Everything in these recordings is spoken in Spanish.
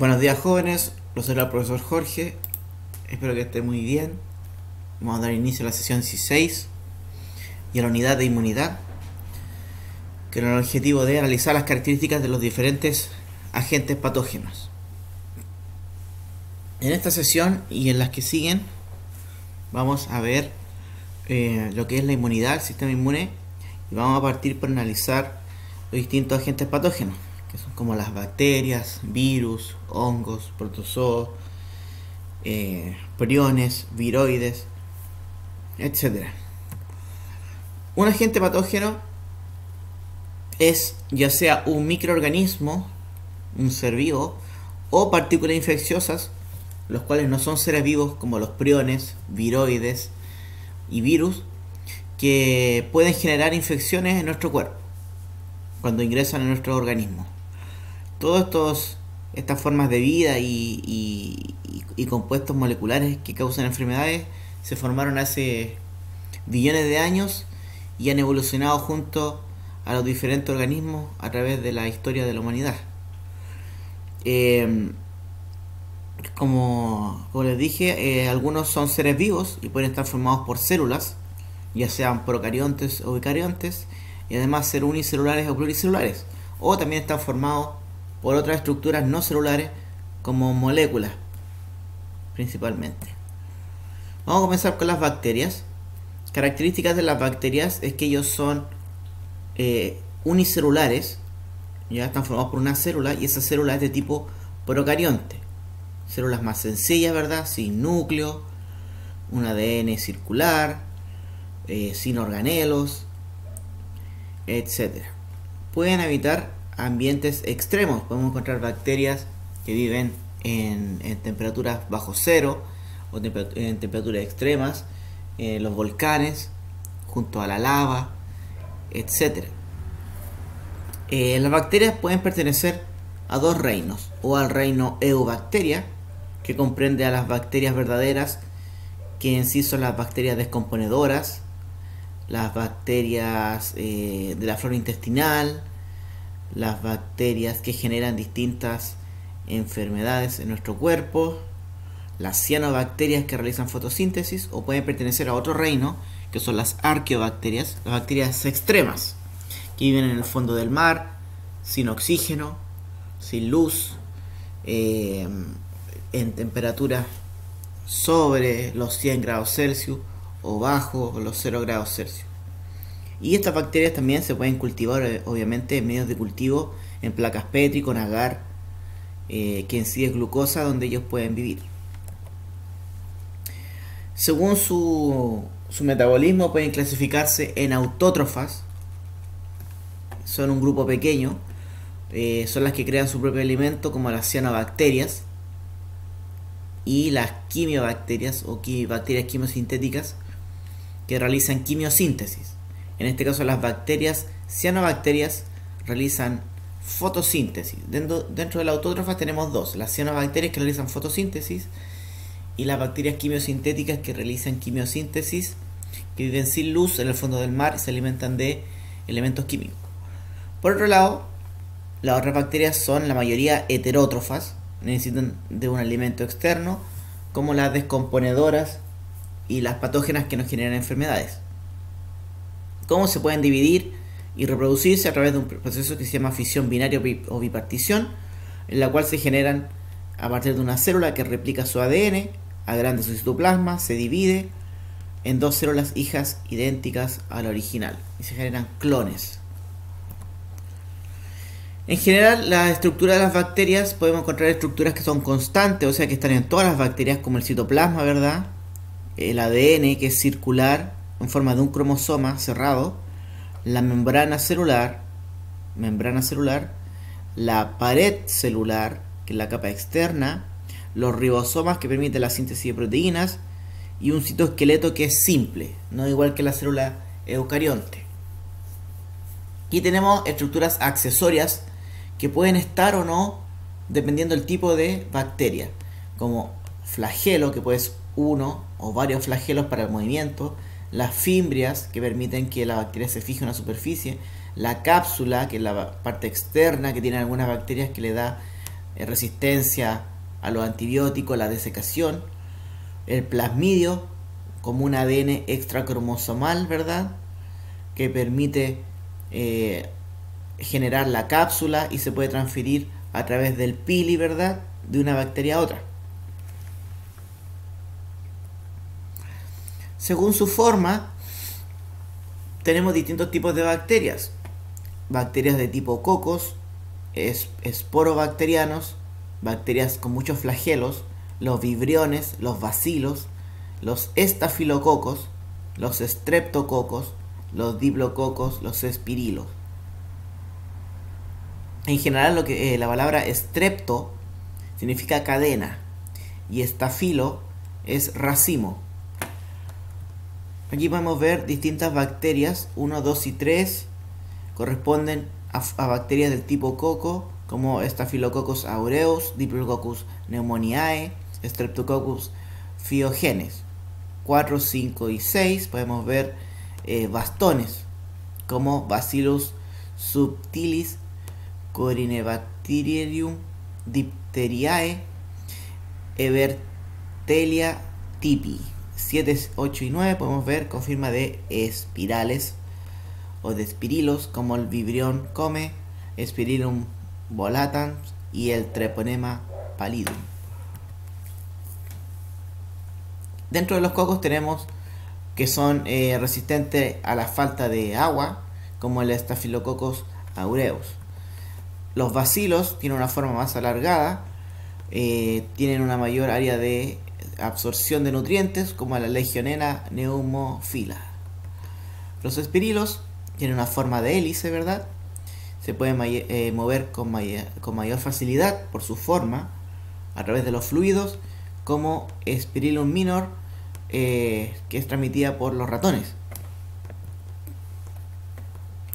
Buenos días jóvenes, los saluda el profesor Jorge, espero que esté muy bien. Vamos a dar inicio a la sesión 16 y a la unidad de inmunidad, que con el objetivo de analizar las características de los diferentes agentes patógenos. En esta sesión y en las que siguen vamos a ver lo que es la inmunidad, el sistema inmune, y vamos a partir por analizar los distintos agentes patógenos, que son como las bacterias, virus, hongos, protozoos, priones, viroides, etc. Un agente patógeno es ya sea un microorganismo, un ser vivo, o partículas infecciosas, los cuales no son seres vivos como los priones, viroides y virus, que pueden generar infecciones en nuestro cuerpo cuando ingresan a nuestro organismo. Todas estas formas de vida y compuestos moleculares que causan enfermedades se formaron hace billones de años y han evolucionado junto a los diferentes organismos a través de la historia de la humanidad. Como les dije, algunos son seres vivos y pueden estar formados por células, ya sean procariontes o eucariontes, y además ser unicelulares o pluricelulares, o también están formados por otras estructuras no celulares como moléculas principalmente. Vamos a comenzar con las bacterias. Características de las bacterias es que ellos son unicelulares, ya están formados por una célula, y esa célula es de tipo procarionte. Células más sencillas, ¿verdad? Sin núcleo, un ADN circular, sin organelos, etc. Pueden habitar ambientes extremos. Podemos encontrar bacterias que viven en temperaturas bajo cero o en temperaturas extremas, en los volcanes, junto a la lava, etc. Las bacterias pueden pertenecer a dos reinos, o al reino Eubacteria, que comprende a las bacterias verdaderas, que en sí son las bacterias descomponedoras, las bacterias de la flora intestinal, las bacterias que generan distintas enfermedades en nuestro cuerpo, las cianobacterias que realizan fotosíntesis, o pueden pertenecer a otro reino, que son las arqueobacterias, las bacterias extremas, que viven en el fondo del mar, sin oxígeno, sin luz, en temperaturas sobre los 100 grados Celsius o bajo los 0 grados Celsius. Y estas bacterias también se pueden cultivar, obviamente, en medios de cultivo, en placas Petri con agar, que en sí es glucosa, donde ellos pueden vivir. Según su metabolismo, pueden clasificarse en autótrofas, son un grupo pequeño, son las que crean su propio alimento, como las cianobacterias, y las quimiobacterias o bacterias quimiosintéticas que realizan quimiosíntesis. En este caso, las bacterias cianobacterias realizan fotosíntesis. Dentro de las autótrofas tenemos dos: las cianobacterias que realizan fotosíntesis y las bacterias quimiosintéticas que realizan quimiosíntesis, que viven sin luz en el fondo del mar y se alimentan de elementos químicos. Por otro lado, las otras bacterias son la mayoría heterótrofas, necesitan de un alimento externo, como las descomponedoras y las patógenas que nos generan enfermedades. ¿Cómo se pueden dividir y reproducirse? A través de un proceso que se llama fisión binaria o bipartición, en la cual se generan a partir de una célula que replica su ADN, agranda su citoplasma, se divide en dos células hijas idénticas a la original y se generan clones. En general, la estructura de las bacterias, podemos encontrar estructuras que son constantes, o sea que están en todas las bacterias, como el citoplasma, ¿verdad? El ADN, que es circular en forma de un cromosoma cerrado, la membrana celular, la pared celular, que es la capa externa, los ribosomas, que permiten la síntesis de proteínas, y un citoesqueleto que es simple, no igual que la célula eucarionte. Y tenemos estructuras accesorias que pueden estar o no dependiendo del tipo de bacteria, como flagelo, que puede ser uno o varios flagelos para el movimiento, las fimbrias, que permiten que la bacteria se fije en una superficie, la cápsula, que es la parte externa que tienen algunas bacterias que le da resistencia a los antibióticos, la desecación. El plasmidio como un ADN extracromosomal, ¿verdad? Que permite generar la cápsula y se puede transferir a través del pili, ¿verdad? De una bacteria a otra. Según su forma, tenemos distintos tipos de bacterias. Bacterias de tipo cocos, esporobacterianos, bacterias con muchos flagelos, los vibriones, los bacilos, los estafilococos, los streptococos, los diplococos, los espirilos. En general, la palabra strepto significa cadena y estafilo es racimo. Aquí podemos ver distintas bacterias, 1, 2 y 3 corresponden a bacterias del tipo coco, como Staphylococcus aureus, Diplococcus pneumoniae, Streptococcus pyogenes. 4, 5 y 6 podemos ver bastones, como Bacillus subtilis, Corynebacterium diphtheriae, Evertelia tipi. 7, 8 y 9 podemos ver con firma de espirales o de espirilos, como el Vibrion come, Spirillum volatans y el Treponema pallidum. Dentro de los cocos tenemos que son resistentes a la falta de agua, como el Staphylococcus aureus. Los bacilos tienen una forma más alargada, tienen una mayor área de absorción de nutrientes, como la Legionella pneumophila. Los espirilos tienen una forma de hélice, ¿verdad? Se pueden mover con mayor facilidad por su forma a través de los fluidos, como Spirillum minor, que es transmitida por los ratones.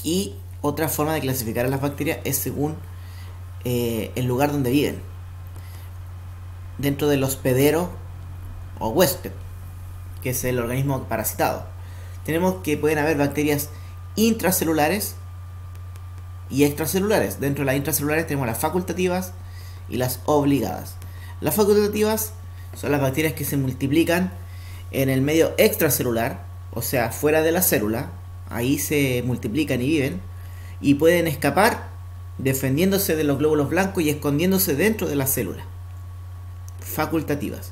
Y otra forma de clasificar a las bacterias es según el lugar donde viven. Dentro del hospedero o huésped, que es el organismo parasitado, tenemos que pueden haber bacterias intracelulares y extracelulares. Dentro de las intracelulares tenemos las facultativas y las obligadas. Las facultativas son las bacterias que se multiplican en el medio extracelular, o sea, fuera de la célula. Ahí se multiplican y viven, y pueden escapar defendiéndose de los glóbulos blancos y escondiéndose dentro de la célula. Facultativas.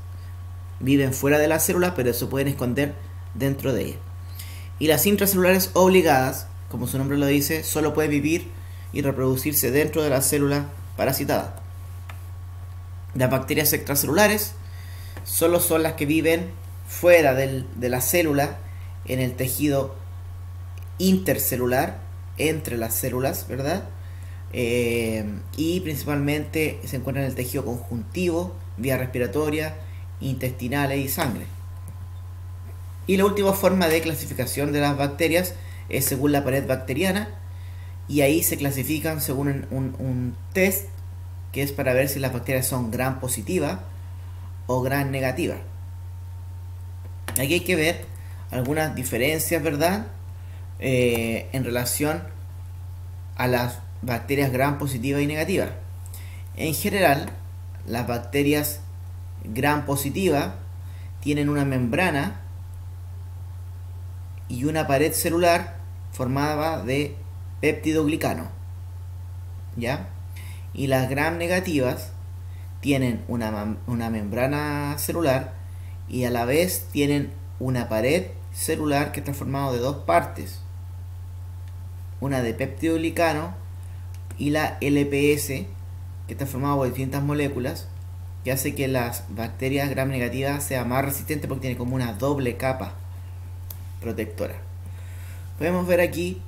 Viven fuera de la célula, pero se pueden esconder dentro de ella. Y las intracelulares obligadas, como su nombre lo dice, solo pueden vivir y reproducirse dentro de la célula parasitada. Las bacterias extracelulares solo son las que viven fuera de la célula, en el tejido intercelular, entre las células, ¿verdad? Y principalmente se encuentran en el tejido conjuntivo, vía respiratoria, intestinales y sangre. Y la última forma de clasificación de las bacterias es según la pared bacteriana, y ahí se clasifican según un test que es para ver si las bacterias son gram positiva o gram negativa. Aquí hay que ver algunas diferencias, ¿verdad? En relación a las bacterias gram positiva y negativa. En general, las bacterias gram positiva tienen una membrana y una pared celular formada de péptidoglicano, ¿ya? Y las gram negativas tienen una membrana celular y a la vez tienen una pared celular que está formada de dos partes, una de péptidoglicano y la LPS, que está formada por distintas moléculas, que hace que las bacterias gram negativas sean más resistentes porque tiene como una doble capa protectora. Podemos ver aquí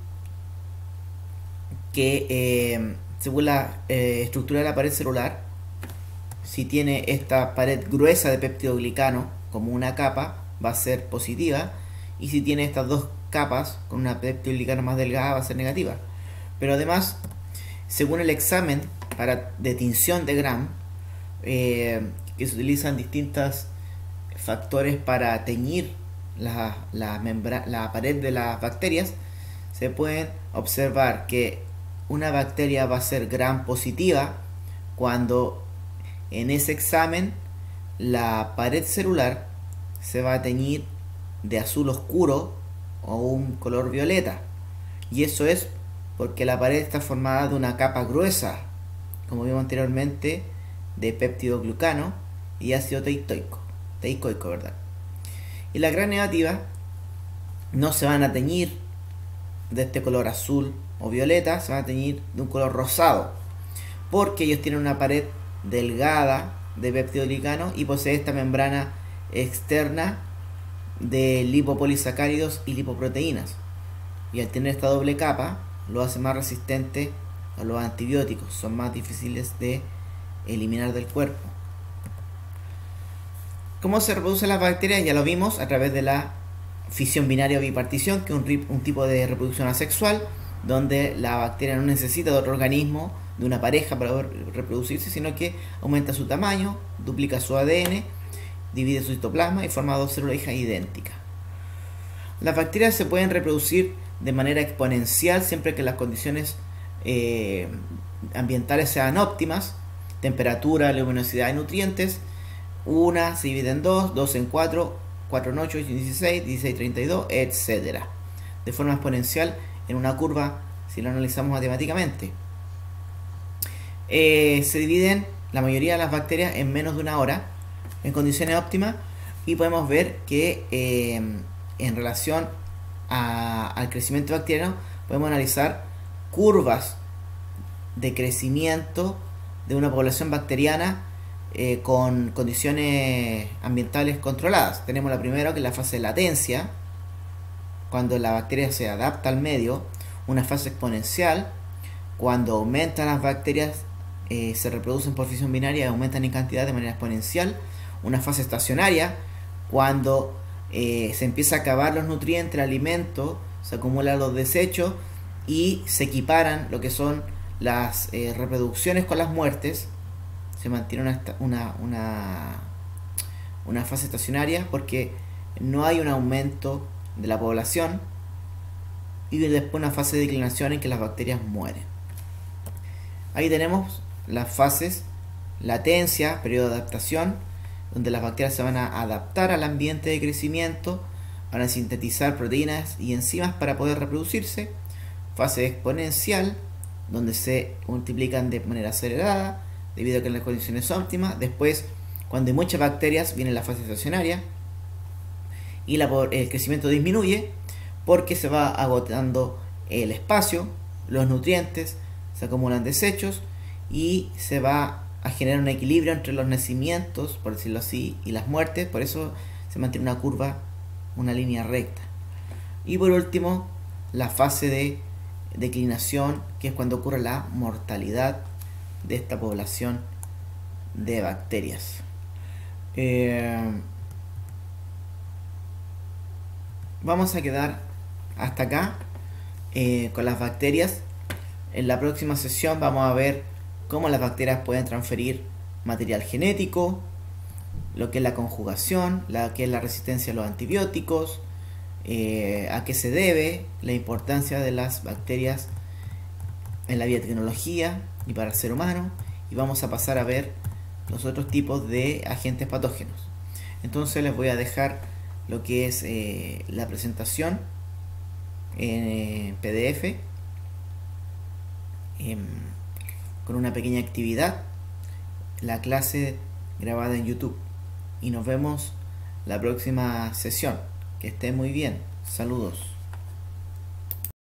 que según la estructura de la pared celular, si tiene esta pared gruesa de péptidoglicano como una capa, va a ser positiva, y si tiene estas dos capas con una péptidoglicano más delgada, va a ser negativa. Pero además, según el examen de tinción de Gram, que se utilizan distintos factores para teñir la pared de las bacterias, se pueden observar que una bacteria va a ser gram positiva cuando En ese examen, la pared celular se va a teñir de azul oscuro o un color violeta. Y eso es porque la pared está formada de una capa gruesa, como vimos anteriormente, de péptido-glucano y ácido teicoico, ¿verdad? Y las gram negativas no se van a teñir de este color azul o violeta, se van a teñir de un color rosado, porque ellos tienen una pared delgada de péptido-glicano y posee esta membrana externa de lipopolisacáridos y lipoproteínas. Y al tener esta doble capa, lo hace más resistente a los antibióticos, son más difíciles de eliminar del cuerpo. ¿Cómo se reproducen las bacterias? Ya lo vimos a través de la fisión binaria o bipartición, que es un tipo de reproducción asexual, donde la bacteria no necesita de otro organismo, de una pareja para reproducirse, sino que aumenta su tamaño, duplica su ADN, divide su citoplasma y forma dos células hijas idénticas. Las bacterias se pueden reproducir de manera exponencial siempre que las condiciones ambientales sean óptimas, temperatura, luminosidad y nutrientes. Una se divide en dos, dos en cuatro, 4 en 8, 8 en 16, 16 en 32, etc. De forma exponencial en una curva si lo analizamos matemáticamente. Se dividen la mayoría de las bacterias en menos de una hora en condiciones óptimas y podemos ver que en relación al crecimiento bacteriano podemos analizar curvas de crecimiento de una población bacteriana con condiciones ambientales controladas. Tenemos la primera, que es la fase de latencia, cuando la bacteria se adapta al medio; una fase exponencial, cuando aumentan las bacterias, se reproducen por fisión binaria y aumentan en cantidad de manera exponencial; una fase estacionaria, cuando se empieza a acabar los nutrientes, el alimento, se acumulan los desechos y se equiparan lo que son las reproducciones con las muertes. Se mantiene una fase estacionaria porque no hay un aumento de la población, y después una fase de declinación en que las bacterias mueren. Ahí tenemos las fases: latencia, periodo de adaptación, donde las bacterias se van a adaptar al ambiente de crecimiento, van a sintetizar proteínas y enzimas para poder reproducirse; fase exponencial, donde se multiplican de manera acelerada debido a que las condiciones son óptimas. Después, cuando hay muchas bacterias, viene la fase estacionaria y el crecimiento disminuye porque se va agotando el espacio, los nutrientes, se acumulan desechos y se va a generar un equilibrio entre los nacimientos, por decirlo así, y las muertes. Por eso se mantiene una curva, una línea recta. Y por último, la fase de declinación, que es cuando ocurre la mortalidad de esta población de bacterias. Vamos a quedar hasta acá con las bacterias. En la próxima sesión vamos a ver cómo las bacterias pueden transferir material genético, lo que es la conjugación, lo que es la resistencia a los antibióticos, a qué se debe, la importancia de las bacterias en la biotecnología y para el ser humano, y vamos a pasar a ver los otros tipos de agentes patógenos. Entonces les voy a dejar lo que es la presentación en PDF con una pequeña actividad, la clase grabada en YouTube, y nos vemos la próxima sesión. Que estén muy bien. Saludos.